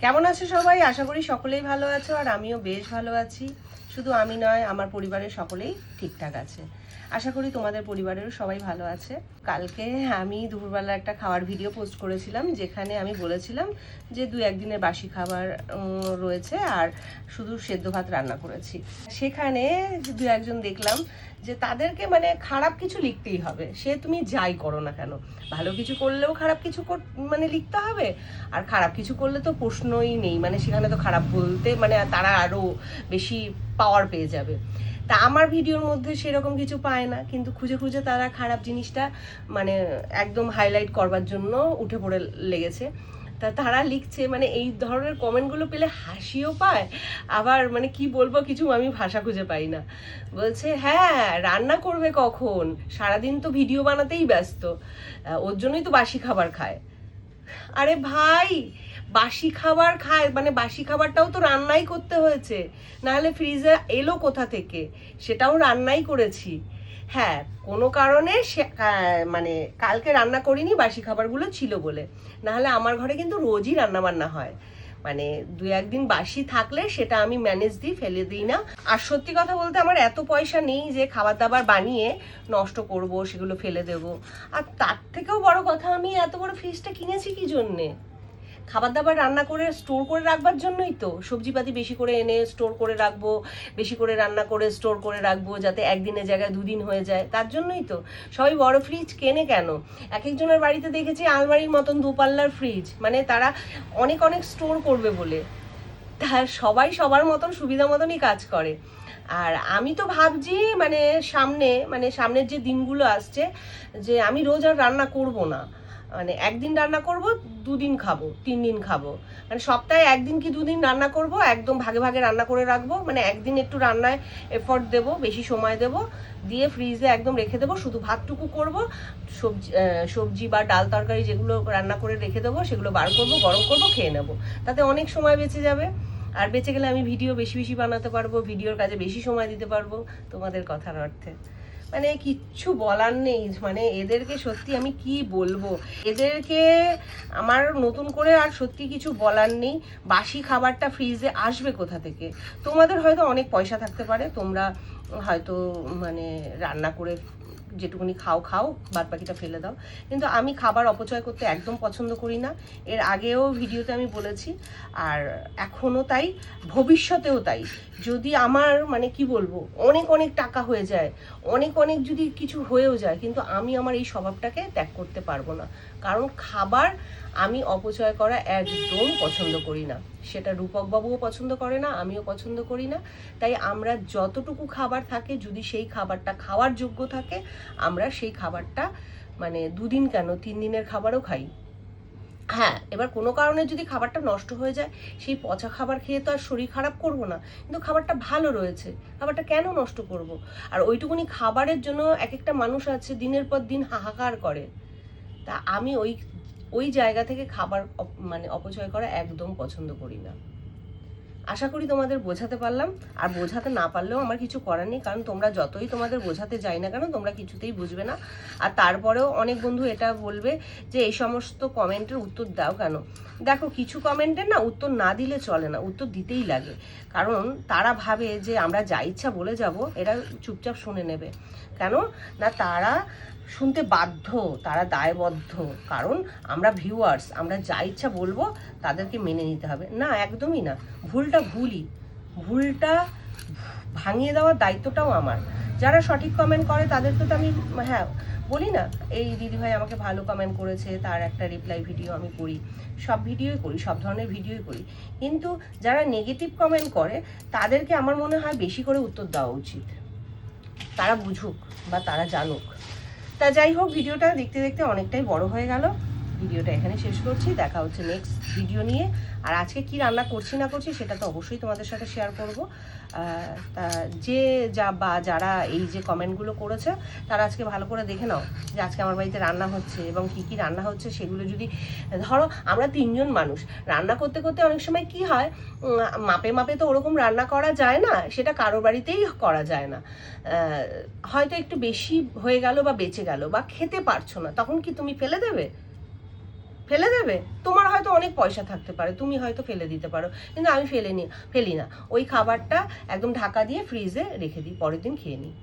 কেমন আছো সবাই? আশা করি সকলেই ভালো আছো, আর আমিও বেশ ভালো আছি। শুধু আমি নয়, আমার পরিবারের সকলেই ঠিকঠাক আছে। আশা করি তোমাদের পরিবারেরও সবাই ভালো আছে। কালকে আমি দুপুরবেলা একটা খাওয়ার ভিডিও পোস্ট করেছিলাম, যেখানে আমি বলেছিলাম যে 2-1 দিনের বাসি খাবার রয়েছে আর শুধু সেদ্ধ ভাত রান্না করেছি। সেখানে 2-1 জন দেখলাম যে তাদেরকে মানে খারাপ কিছু লিখতেই হবে, সে তুমি যাই করো না কেন। ভালো কিছু করলেও খারাপ কিছু মানে লিখতে হবে, আর খারাপ কিছু করলে তো প্রশ্নই নেই, মানে সেখানে তো খারাপ বলতে মানে তারা আরও বেশি পাওয়ার পেয়ে যাবে। তা আমার ভিডিওর মধ্যে সেরকম কিছু পায় না, কিন্তু খুঁজে খুঁজে তারা খারাপ জিনিসটা মানে একদম হাইলাইট করবার জন্য উঠে পড়ে লেগেছে। তা তারা লিখছে, মানে এই ধরনের কমেন্টগুলো পেলে হাসিও পায়, আবার মানে কি বলবো কিছু আমি ভাষা খুঁজে পাই না। বলছে হ্যাঁ রান্না করবে কখন, সারাদিন তো ভিডিও বানাতেই ব্যস্ত, ওর জন্যই তো বাসি খাবার খায়। আরে ভাই, বাসি খাবার খায় মানে বাসি খাবারটাও তো রান্নাই করতে হয়েছে, নাহলে ফ্রিজে এলো কোথা থেকে, সেটাও রান্নাই করেছি। হ্যাঁ, কোনো কারণে মানে কালকে রান্না করিনি, বাসি খাবারগুলো ছিল বলে, নাহলে আমার ঘরে কিন্তু রোজই রান্না বান্না হয়। মানে 2-1 দিন বাসি থাকলে সেটা আমি ম্যানেজ দিই, ফেলে দিই না। আর সত্যি কথা বলতে আমার এত পয়সা নেই যে খাবার দাবার বানিয়ে নষ্ট করব, সেগুলো ফেলে দেব। আর তার থেকেও বড় কথা, আমি এত বড় ফ্রিজটা কিনেছি কি জন্যে? খাবার দাবার রান্না করে স্টোর করে রাখবার জন্যই তো। সবজিপাতি বেশি করে এনে স্টোর করে রাখবো, বেশি করে রান্না করে স্টোর করে রাখবো, যাতে একদিনের জায়গায় 2 দিন হয়ে যায়, তার জন্যই তো। সবাই বড় ফ্রিজ কেনে কেন? এক একজনের বাড়িতে দেখেছি আলমারির মতন 2 পাল্লার ফ্রিজ, মানে তারা অনেক অনেক স্টোর করবে বলে। তার সবাই সবার মতন সুবিধা মতনই কাজ করে। আর আমি তো ভাবছি মানে সামনের যে দিনগুলো আসছে, যে আমি রোজ আর রান্না করব না, মানে একদিন রান্না করব, 2 দিন খাবো, 3 দিন খাবো, মানে সপ্তাহে 1 দিন কি 2 দিন রান্না করব, একদম ভাগে ভাগে রান্না করে রাখবো। মানে একদিন একটু রান্নায় এফোর্ট দেবো, বেশি সময় দেবো, দিয়ে ফ্রিজে একদম রেখে দেবো, শুধু ভাতটুকু করব, সবজি বা ডাল তরকারি যেগুলো রান্না করে রেখে দেবো সেগুলো বার করবো, গরম করবো, খেয়ে নেবো। তাতে অনেক সময় বেঁচে যাবে, আর বেঁচে গেলে আমি ভিডিও বেশি বেশি বানাতে পারবো, ভিডিওর কাজে বেশি সময় দিতে পারবো, তোমাদের কথার অর্থে। মানে কিচ্ছু বলার নেই, মানে এদেরকে সত্যি আমি কি বলবো, এদেরকে আমার নতুন করে আর সত্যি কিছু বলার নেই। বাসি খাবারটা ফ্রিজে আসবে কোথা থেকে? তোমাদের হয়তো অনেক পয়সা থাকতে পারে, তোমরা হয়তো মানে রান্না করে যেটুকুনি খাও, বাদ বাকিটা ফেলে দাও, কিন্তু আমি খাবার অপচয় করতে একদম পছন্দ করি না। এর আগেও ভিডিওতে আমি বলেছি, আর এখনও তাই, ভবিষ্যতেও তাই। যদি আমার মানে কি বলবো অনেক অনেক টাকা হয়ে যায়, অনেক অনেক যদি কিছু হয়েও যায়, কিন্তু আমি আমার এই স্বভাবটাকে ত্যাগ করতে পারবো না। কারণ খাবার আমি অপচয় করা একদম পছন্দ করি না। সেটা রূপক বাবুও পছন্দ করে না, আমিও পছন্দ করি না। তাই আমরা যতটুকু খাবার থাকে, যদি সেই খাবারটা খাওয়ার যোগ্য থাকে, আমরা সেই খাবারটা মানে 2 দিন কেন 3 দিনের খাবারও খাই। হ্যাঁ, এবার কোনো কারণে যদি খাবারটা নষ্ট হয়ে যায়, সেই পচা খাবার খেয়ে তো আর শরীর খারাপ করব না, কিন্তু খাবারটা ভালো রয়েছে, খাবারটা কেন নষ্ট করব? আর ওইটুকুনি খাবারের জন্য এক একটা মানুষ আছে দিনের পর দিন হাহাকার করে। তা আমি ওই ওই জায়গা থেকে খাবার মানে অপচয় করা একদম পছন্দ করি না। আশা করি তোমাদের বোঝাতে পারলাম, আর বোঝাতে না পারলেও আমার কিছু করার নেই, কারণ তোমরা যতই তোমাদের বোঝাতে যাই না কেন, তোমরা কিছুতেই বুঝবে না। আর তারপরেও অনেক বন্ধু এটা বলবে যে এই সমস্ত কমেন্টের উত্তর দাও কেন? দেখো, কিছু কমেন্টের না উত্তর না দিলে চলে না, উত্তর দিতেই লাগে, কারণ তারা ভাবে যে আমরা যা ইচ্ছা বলে যাব, এরা চুপচাপ শুনে নেবে। কেন না, তারা শুনতে বাধ্য, তারা দায়বদ্ধ, কারণ আমরা ভিউয়ার্স, আমরা যা ইচ্ছা বলবো তাদেরকে মেনে নিতে হবে না, একদমই না। ভুলটা ভাঙিয়ে দেওয়ার দায়িত্বটাও আমার। যারা সঠিক কমেন্ট করে তাদেরকে তো আমি হ্যাঁ বলি না, এই দিদিভাই আমাকে ভালো কমেন্ট করেছে, তার একটা রিপ্লাই ভিডিও আমি করি, সব ভিডিওই করি, সব ধরনের ভিডিওই করি। কিন্তু যারা নেগেটিভ কমেন্ট করে তাদেরকে আমার মনে হয় বেশি করে উত্তর দেওয়া উচিত, তারা বুঝুক বা তারা জানুক। তা যাই হোক, ভিডিওটা দেখতে দেখতে অনেকটাই বড় হয়ে গেল, ভিডিওটা এখানে শেষ করছি। দেখা হচ্ছে নেক্সট ভিডিও নিয়ে। আর আজকে কি রান্না করছি না করছি সেটা তো অবশ্যই তোমাদের সাথে শেয়ার করব। তা যারা এই যে কমেন্টগুলো করেছে, তারা আজকে ভালো করে দেখে নাও যে আজকে আমার বাড়িতে রান্না হচ্ছে এবং কি কি রান্না হচ্ছে সেগুলো। যদি ধরো আমরা 3 জন মানুষ রান্না করতে করতে অনেক সময় কি হয়, মাপে মাপে তো ওরকম রান্না করা যায় না, সেটা কারো বাড়িতেই করা যায় না। হয়তো একটু বেশি হয়ে গেল বা বেঁচে গেল বা খেতে পারছো না, তখন কি তুমি ফেলে দেবে? ফেলে দেবে? তোমার হয়তো অনেক পয়সা থাকতে পারে, তুমি হয়তো ফেলে দিতে পারো, কিন্তু আমি ফেলি না। ওই খাবারটা একদম ঢাকা দিয়ে ফ্রিজে রেখে দিই, পরের দিন খেয়ে নিই।